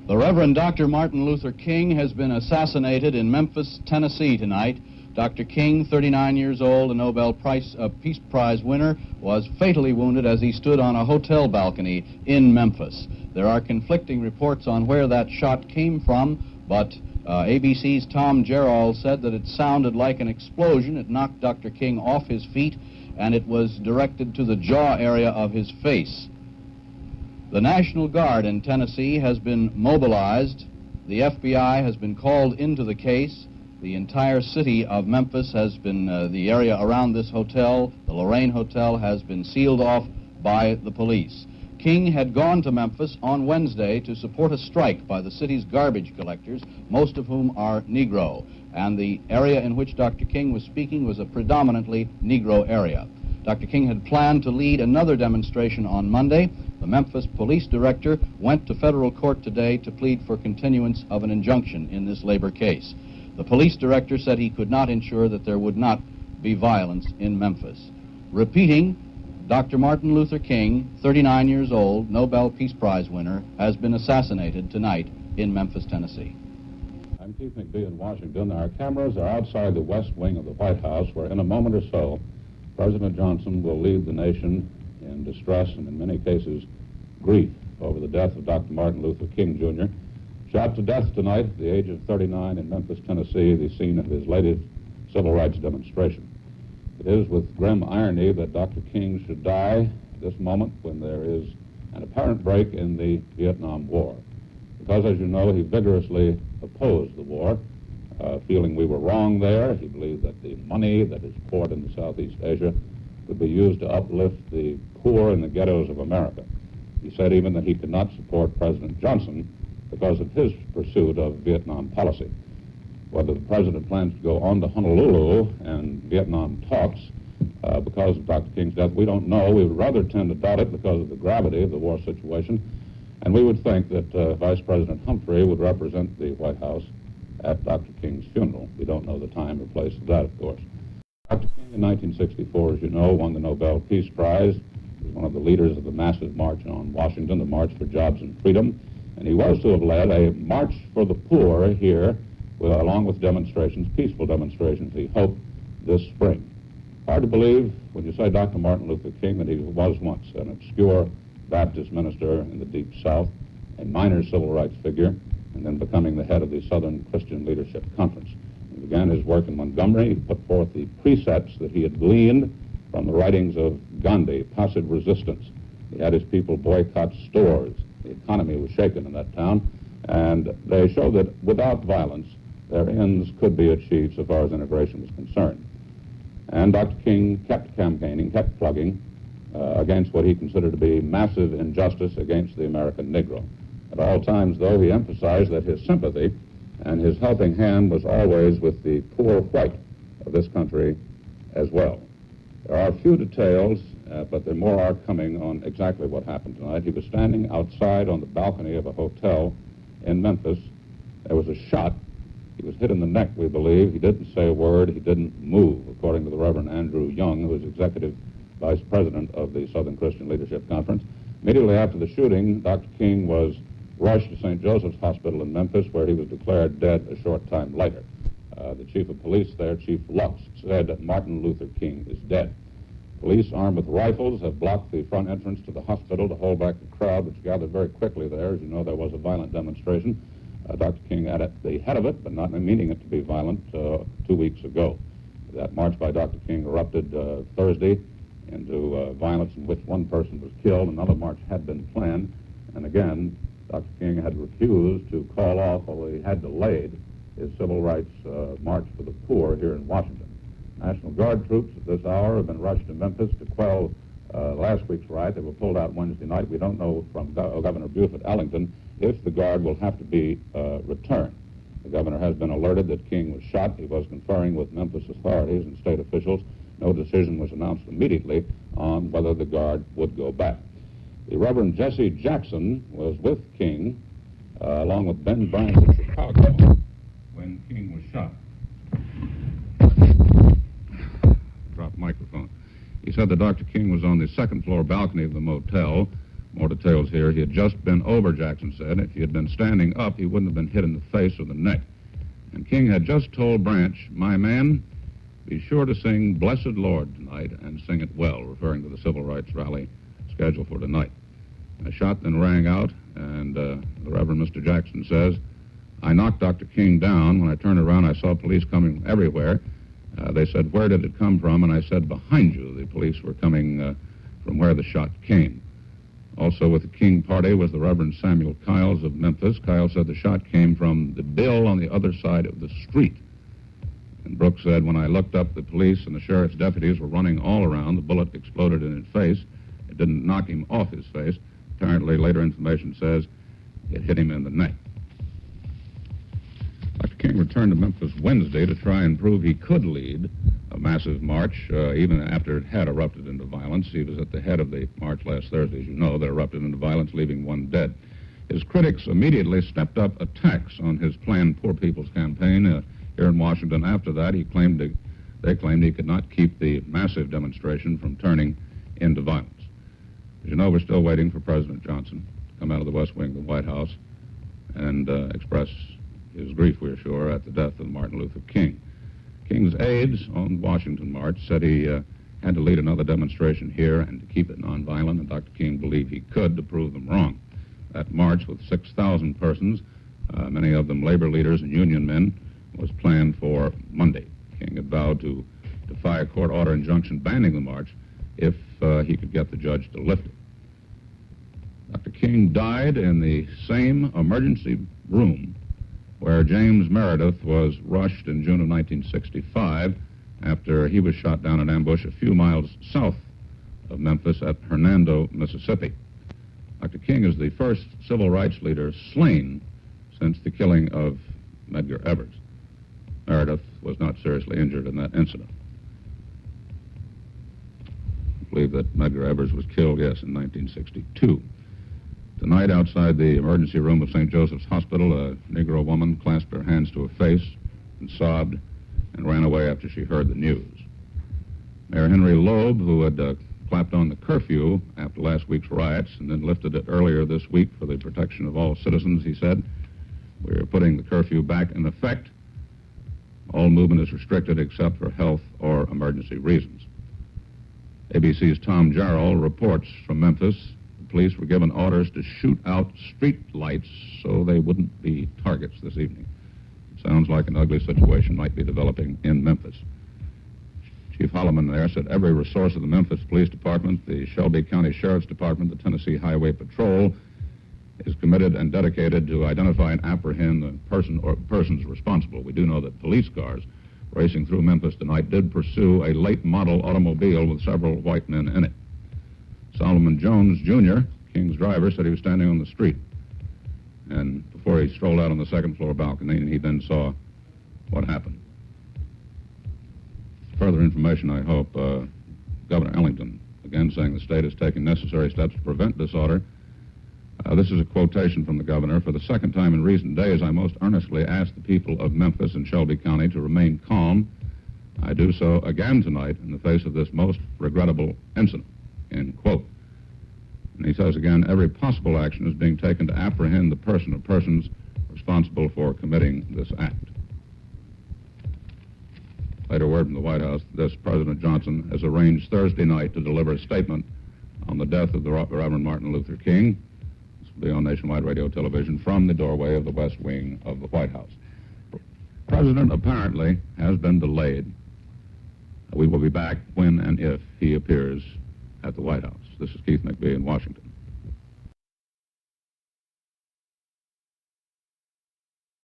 The Reverend Dr. Martin Luther King has been assassinated in Memphis, Tennessee tonight. Dr. King, 39 years old, a Nobel Peace Prize winner, was fatally wounded as he stood on a hotel balcony in Memphis. There are conflicting reports on where that shot came from, but ABC's Tom Gerald said that it sounded like an explosion. It knocked Dr. King off his feet, and it was directed to the jaw area of his face. The National Guard in Tennessee has been mobilized. The FBI has been called into the case. The entire city of Memphis has been, the area around this hotel, the Lorraine Hotel, has been sealed off by the police. King had gone to Memphis on Wednesday to support a strike by the city's garbage collectors, most of whom are Negro. And the area in which Dr. King was speaking was a predominantly Negro area. Dr. King had planned to lead another demonstration on Monday. The Memphis police director went to federal court today to plead for continuance of an injunction in this labor case. The police director said he could not ensure that there would not be violence in Memphis. Repeating, Dr. Martin Luther King, 39 years old, Nobel Peace Prize winner, has been assassinated tonight in Memphis, Tennessee. I'm Keith McBee in Washington. Our cameras are outside the west wing of the White House, where in a moment or so, President Johnson will lead the nation in distress and, in many cases, grief over the death of Dr. Martin Luther King, Jr., shot to death tonight at the age of 39 in Memphis, Tennessee, the scene of his latest civil rights demonstration. It is with grim irony that Dr. King should die at this moment when there is an apparent break in the Vietnam War. Because, as you know, he vigorously opposed the war, feeling we were wrong there. He believed that the money that is poured into Southeast Asia would be used to uplift the poor in the ghettos of America. He said even that he could not support President Johnson because of his pursuit of Vietnam policy. Whether the president plans to go on to Honolulu and Vietnam talks because of Dr. King's death, we don't know. We would rather tend to doubt it because of the gravity of the war situation, and we would think that Vice President Humphrey would represent the White House at Dr. King's funeral. We don't know the time or place of that, of course. Dr. King in 1964, as you know, won the Nobel Peace Prize. He was one of the leaders of the massive march on Washington, the March for Jobs and Freedom, and he was to have led a march for the poor here, along with demonstrations, peaceful demonstrations, he hoped, this spring. Hard to believe when you say Dr. Martin Luther King that he was once an obscure Baptist minister in the Deep South, a minor civil rights figure, and then becoming the head of the Southern Christian Leadership Conference. He began his work in Montgomery. He put forth the precepts that he had gleaned from the writings of Gandhi, passive resistance. He had his people boycott stores. The economy was shaken in that town, and they showed that without violence, their ends could be achieved so far as integration was concerned. And Dr. King kept campaigning, kept plugging against what he considered to be massive injustice against the American Negro. At all times, though, he emphasized that his sympathy and his helping hand was always with the poor white of this country as well. There are few details, but there more are coming on exactly what happened tonight. He was standing outside on the balcony of a hotel in Memphis. There was a shot. He was hit in the neck, we believe. He didn't say a word. He didn't move, according to the Reverend Andrew Young, who is executive vice president of the Southern Christian Leadership Conference. Immediately after the shooting, Dr. King was rushed to St. Joseph's Hospital in Memphis, where he was declared dead a short time later. The chief of police there, Chief Lux, said that Martin Luther King is dead. Police armed with rifles have blocked the front entrance to the hospital to hold back the crowd, which gathered very quickly there. As you know, there was a violent demonstration. Dr. King at the head of it, but not meaning it to be violent, 2 weeks ago. That march by Dr. King erupted Thursday into violence in which one person was killed. Another march had been planned, and again, Dr. King had refused to call off, although he had delayed, his civil rights march for the poor here in Washington. National Guard troops at this hour have been rushed to Memphis to quell last week's riot. They were pulled out Wednesday night. We don't know from Governor Buford Ellington if the Guard will have to be returned. The governor has been alerted that King was shot. He was conferring with Memphis authorities and state officials. No decision was announced immediately on whether the Guard would go back. The Reverend Jesse Jackson was with King, along with Ben Bryant of Chicago, when King was shot. Drop microphone. He said that Dr. King was on the second-floor balcony of the motel More details here. He had just been over, Jackson said. If he had been standing up, he wouldn't have been hit in the face or the neck. And King had just told Branch, "My man, be sure to sing Blessed Lord tonight and sing it well," referring to the civil rights rally scheduled for tonight. A shot then rang out, and the Reverend Mr. Jackson says, "I knocked Dr. King down. When I turned around, I saw police coming everywhere. They said, 'Where did it come from?' And I said, 'Behind you.' The police were coming from where the shot came." Also with the King party was the Reverend Samuel Kiles of Memphis. Kiles said the shot came from the bill on the other side of the street. And Brooks said, "When I looked up, the police and the sheriff's deputies were running all around. The bullet exploded in his face. It didn't knock him off his face. Apparently, later information says it hit him in the neck." Dr. King returned to Memphis Wednesday to try and prove he could lead a massive march, even after it had erupted into violence. He was at the head of the march last Thursday, as you know, that erupted into violence, leaving one dead. His critics immediately stepped up attacks on his planned Poor People's Campaign here in Washington. After that, they claimed he could not keep the massive demonstration from turning into violence. As you know, we're still waiting for President Johnson to come out of the West Wing of the White House and express his grief, we're sure, at the death of Martin Luther King. King's aides on the Washington march said he had to lead another demonstration here and to keep it nonviolent, and Dr. King believed he could to prove them wrong. That march with 6,000 persons, many of them labor leaders and union men, was planned for Monday. King had vowed to defy a court order injunction banning the march if he could get the judge to lift it. Dr. King died in the same emergency room where James Meredith was rushed in June of 1965 after he was shot down in ambush a few miles south of Memphis at Hernando, Mississippi. Dr. King is the first civil rights leader slain since the killing of Medgar Evers. Meredith was not seriously injured in that incident. I believe that Medgar Evers was killed, yes, in 1962. Tonight, outside the emergency room of St. Joseph's Hospital, a Negro woman clasped her hands to her face and sobbed and ran away after she heard the news. Mayor Henry Loeb, who had clapped on the curfew after last week's riots and then lifted it earlier this week for the protection of all citizens, he said, "We're putting the curfew back in effect. All movement is restricted except for health or emergency reasons." ABC's Tom Jarrell reports from Memphis. The police were given orders to shoot out street lights so they wouldn't be targets this evening. Sounds like an ugly situation might be developing in Memphis. Chief Holloman there said every resource of the Memphis Police Department, the Shelby County Sheriff's Department, the Tennessee Highway Patrol is committed and dedicated to identify and apprehend the person or persons responsible. We do know that police cars racing through Memphis tonight did pursue a late model automobile with several white men in it. Solomon Jones, Jr., King's driver, said he was standing on the street and before he strolled out on the second floor balcony, and he then saw what happened. Further information, I hope. Governor Ellington, again saying the state is taking necessary steps to prevent disorder. This is a quotation from the governor. "For the second time in recent days, I most earnestly ask the people of Memphis and Shelby County to remain calm. I do so again tonight in the face of this most regrettable incident," end quote. And he says again, every possible action is being taken to apprehend the person or persons responsible for committing this act. Later word from the White House, this President Johnson has arranged Thursday night to deliver a statement on the death of the Reverend Martin Luther King. This will be on nationwide radio television from the doorway of the West Wing of the White House. The President apparently has been delayed. We will be back when and if he appears at the White House. This is Keith McBee in Washington.